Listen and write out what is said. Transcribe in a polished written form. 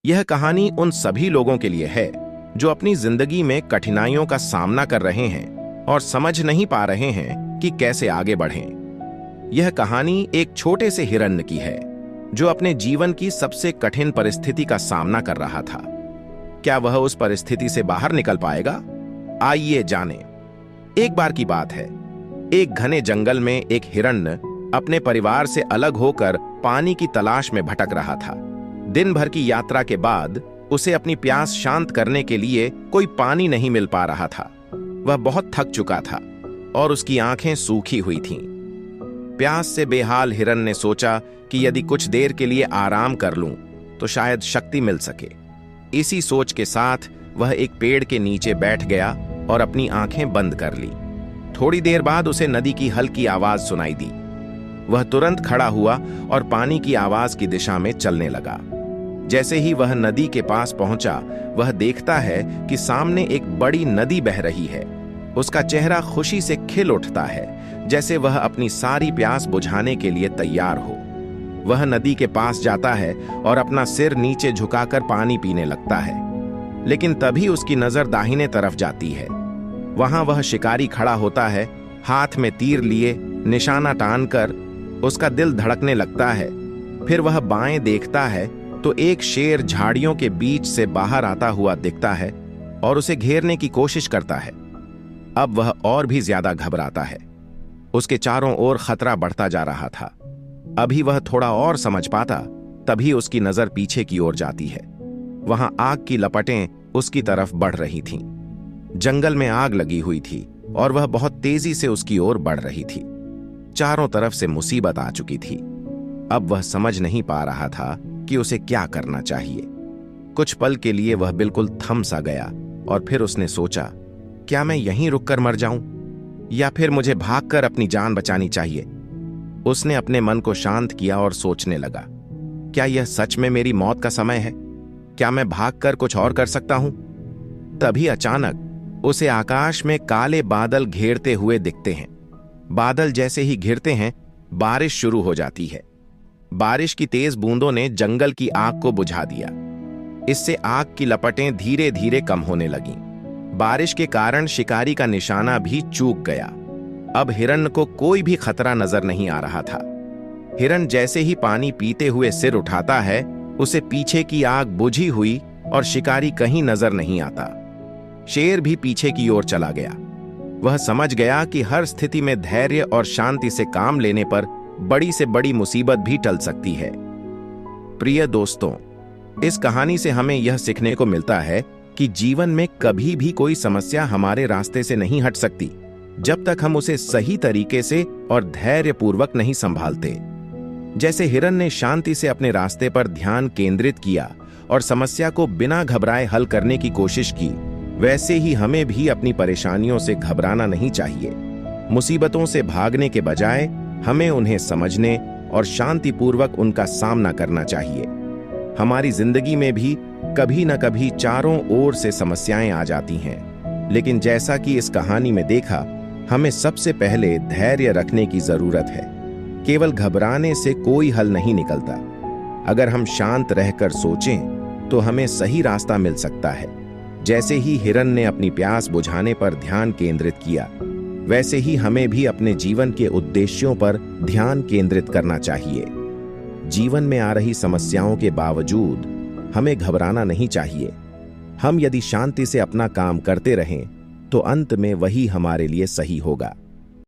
यह कहानी उन सभी लोगों के लिए है जो अपनी जिंदगी में कठिनाइयों का सामना कर रहे हैं और समझ नहीं पा रहे हैं कि कैसे आगे बढ़ें। यह कहानी एक छोटे से हिरण्य की है जो अपने जीवन की सबसे कठिन परिस्थिति का सामना कर रहा था। क्या वह उस परिस्थिति से बाहर निकल पाएगा? आइए जानें। एक बार की बात है, एक घने जंगल में एक हिरण्य अपने परिवार से अलग होकर पानी की तलाश में भटक रहा था। दिन भर की यात्रा के बाद उसे अपनी प्यास शांत करने के लिए कोई पानी नहीं मिल पा रहा था। वह बहुत थक चुका था और उसकी आंखें सूखी हुई थीं। प्यास से बेहाल हिरण्य ने सोचा कि यदि कुछ देर के लिए आराम कर लूं तो शायद शक्ति मिल सके। इसी सोच के साथ वह एक पेड़ के नीचे बैठ गया और अपनी आंखें बंद कर ली। थोड़ी देर बाद उसे नदी की हल्की आवाज सुनाई दी। वह तुरंत खड़ा हुआ और पानी की आवाज की दिशा में चलने लगा। जैसे ही वह नदी के पास पहुंचा, वह देखता है कि सामने एक बड़ी नदी बह रही है। उसका चेहरा खुशी से खिल उठता है, जैसे वह अपनी सारी प्यास बुझाने के लिए तैयार हो। वह नदी के पास जाता है और अपना सिर नीचे झुकाकर पानी पीने लगता है। लेकिन तभी उसकी नजर दाहिने तरफ जाती है। वहां वह शिकारी खड़ा होता है, हाथ में तीर लिए निशाना तानकर। उसका दिल धड़कने लगता है। फिर वह बाएं देखता है तो एक शेर झाड़ियों के बीच से बाहर आता हुआ दिखता है और उसे घेरने की कोशिश करता है। अब वह और भी ज्यादा घबराता है। उसके चारों ओर खतरा बढ़ता जा रहा था। अभी वह थोड़ा और समझ पाता, तभी उसकी नजर पीछे की ओर जाती है। वहां आग की लपटें उसकी तरफ बढ़ रही थीं। जंगल में आग लगी हुई थी और वह बहुत तेजी से उसकी ओर बढ़ रही थी। चारों तरफ से मुसीबत आ चुकी थी। अब वह समझ नहीं पा रहा था कि उसे क्या करना चाहिए। कुछ पल के लिए वह बिल्कुल थम सा गया और फिर उसने सोचा, क्या मैं यहीं रुककर मर जाऊं या फिर मुझे भागकर अपनी जान बचानी चाहिए। उसने अपने मन को शांत किया और सोचने लगा, क्या यह सच में मेरी मौत का समय है? क्या मैं भागकर कुछ और कर सकता हूं? तभी अचानक उसे आकाश में काले बादल घेरते हुए दिखते हैं। बादल जैसे ही घिरते हैं, बारिश शुरू हो जाती है। बारिश की तेज बूंदों ने जंगल की आग को बुझा दिया। इससे आग की लपटें धीरे धीरे कम होने लगीं। बारिश के कारण शिकारी का निशाना भी चूक गया। अब हिरण्य को कोई भी खतरा नजर नहीं आ रहा था। हिरण्य जैसे ही पानी पीते हुए सिर उठाता है, उसे पीछे की आग बुझी हुई और शिकारी कहीं नजर नहीं आता। शेर भी पीछे की ओर चला गया। वह समझ गया कि हर स्थिति में धैर्य और शांति से काम लेने पर बड़ी से बड़ी मुसीबत भी टल सकती है। प्रिय दोस्तों, इस कहानी से हमें यह सीखने को मिलता है कि जीवन में कभी भी कोई समस्या हमारे रास्ते से नहीं हट सकती, जब तक हम उसे सही तरीके से और धैर्यपूर्वक नहीं संभालते। जैसे हिरण्य ने शांति से अपने रास्ते पर ध्यान केंद्रित किया और समस्या को बिना घबराए हल करने की कोशिश की, वैसे ही हमें भी अपनी परेशानियों से घबराना नहीं चाहिए। मुसीबतों से भागने के बजाय हमें उन्हें समझने और शांतिपूर्वक उनका सामना करना चाहिए। हमारी जिंदगी में भी कभी न कभी चारों ओर से समस्याएं आ जाती हैं, लेकिन जैसा कि इस कहानी में देखा, हमें सबसे पहले धैर्य रखने की जरूरत है। केवल घबराने से कोई हल नहीं निकलता। अगर हम शांत रहकर सोचें तो हमें सही रास्ता मिल सकता है। जैसे ही हिरण्य ने अपनी प्यास बुझाने पर ध्यान केंद्रित किया, वैसे ही हमें भी अपने जीवन के उद्देश्यों पर ध्यान केंद्रित करना चाहिए। जीवन में आ रही समस्याओं के बावजूद हमें घबराना नहीं चाहिए। हम यदि शांति से अपना काम करते रहें तो अंत में वही हमारे लिए सही होगा।